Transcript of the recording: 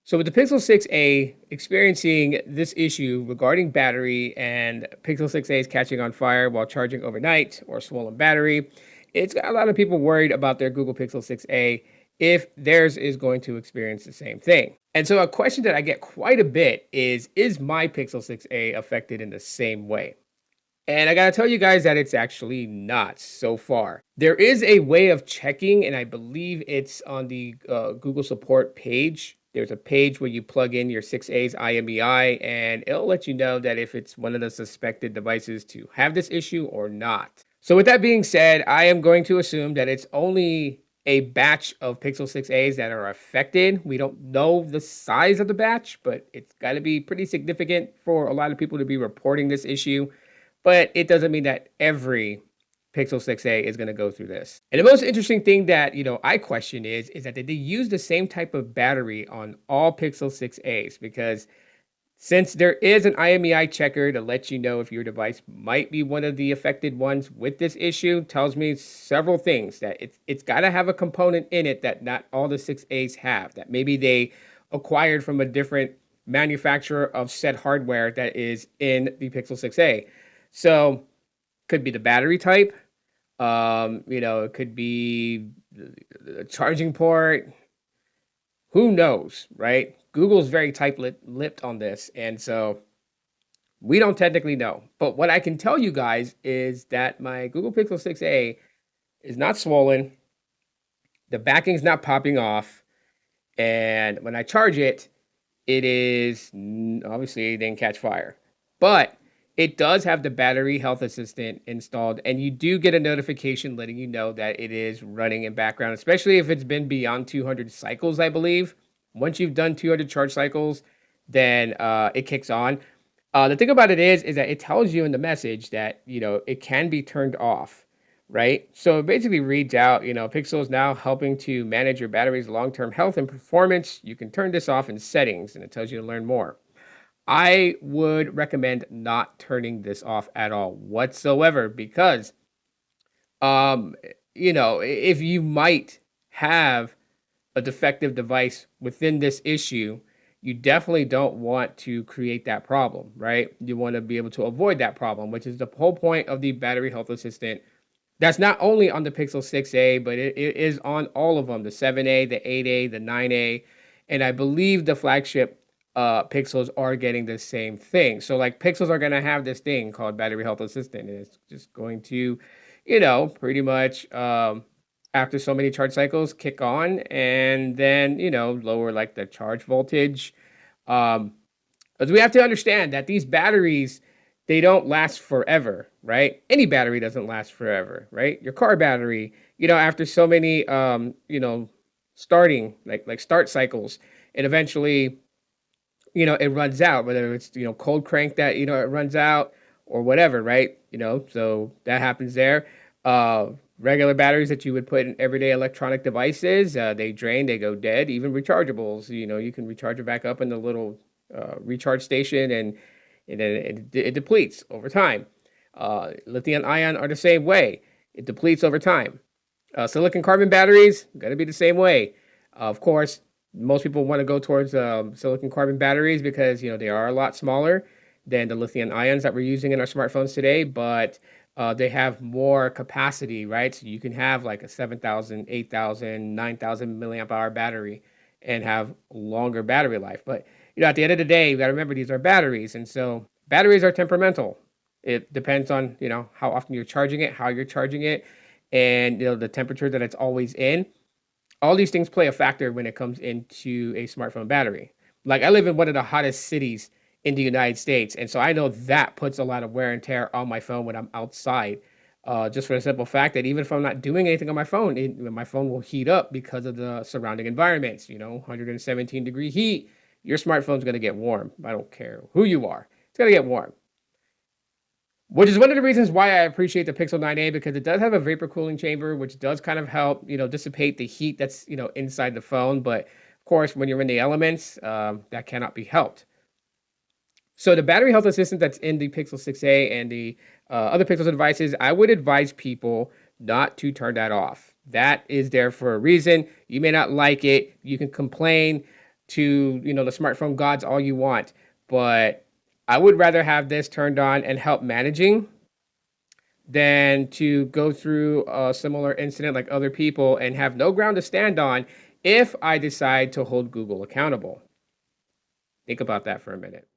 So with the Pixel 6a experiencing this issue regarding battery and Pixel 6a is catching on fire while charging overnight or swollen battery, it's got a lot of people worried about their Google Pixel 6a if theirs is going to experience the same thing. And so a question that I get quite a bit is my Pixel 6a affected in the same way? And I got to tell you guys that it's actually not so far. There is a way of checking, and I believe it's on the Google support page. There's a page where you plug in your 6A's IMEI, and it'll let you know that if it's one of the suspected devices to have this issue or not. So, with that being said, I am going to assume that it's only a batch of Pixel 6A's that are affected. We don't know the size of the batch, but it's got to be pretty significant for a lot of people to be reporting this issue, but it doesn't mean that every Pixel 6a is going to go through this. And the most interesting thing that, I question is that they use the same type of battery on all Pixel 6a's, because since there is an IMEI checker to let you know if your device might be one of the affected ones with this issue, tells me several things. That it's got to have a component in it that not all the 6a's have, that maybe they acquired from a different manufacturer of said hardware that is in the Pixel 6a. So could be the battery type. It could be the charging port. Who knows, right? Google's very tight-lipped on this, and so we don't technically know. But what I can tell you guys is that my Google Pixel 6a is not swollen, the backing's not popping off, and when I charge it, it is obviously it didn't catch fire. But it does have the battery health assistant installed, and you do get a notification letting you know that it is running in background, especially if it's been beyond 200 cycles, I believe. Once you've done 200 charge cycles, then it kicks on. The thing about it is that it tells you in the message that, it can be turned off, right? So it basically reads out, Pixel is now helping to manage your battery's long-term health and performance. You can turn this off in settings, and it tells you to learn more. I would recommend not turning this off at all whatsoever, because if you might have a defective device within this issue, you definitely don't want to create that problem, right? You want to be able to avoid that problem, which is the whole point of the battery health assistant. That's not only on the Pixel 6a, but it is on all of them, the 7a, the 8a, the 9a, and I believe the flagship Pixels are getting the same thing. So like Pixels are going to have this thing called battery health assistant, and it's just going to, pretty much after so many charge cycles kick on, and then, lower like the charge voltage. Because we have to understand that these batteries, they don't last forever, right? Any battery doesn't last forever, right? Your car battery, after so many, starting like start cycles, and eventually, it runs out, whether it's, cold crank that, it runs out or whatever, right? So that happens there. Regular batteries that you would put in everyday electronic devices, they drain, they go dead. Even rechargeables, you can recharge it back up in the little recharge station, and then it depletes over time. Lithium ion are the same way. It depletes over time. Silicon carbon batteries, going to be the same way. Of course, most people want to go towards silicon carbon batteries because, they are a lot smaller than the lithium ions that we're using in our smartphones today, but they have more capacity, right? So you can have like a 7,000, 8,000, 9,000 milliamp hour battery and have longer battery life. But, at the end of the day, you got to remember these are batteries. And so batteries are temperamental. It depends on, how often you're charging it, how you're charging it, and, the temperature that it's always in. All these things play a factor when it comes into a smartphone battery. Like I live in one of the hottest cities in the United States, and so I know that puts a lot of wear and tear on my phone when I'm outside. Just for the simple fact that even if I'm not doing anything on my phone, my phone will heat up because of the surrounding environments. 117-degree heat, your smartphone's going to get warm. I don't care who you are, it's going to get warm. Which is one of the reasons why I appreciate the Pixel 9a, because it does have a vapor cooling chamber, which does kind of help, dissipate the heat that's, inside the phone. But of course, when you're in the elements, that cannot be helped. So the battery health assistant that's in the Pixel 6a and the other Pixel devices, I would advise people not to turn that off. That is there for a reason. You may not like it. You can complain. to, the smartphone gods all you want, but I would rather have this turned on and help managing than to go through a similar incident like other people and have no ground to stand on if I decide to hold Google accountable. Think about that for a minute.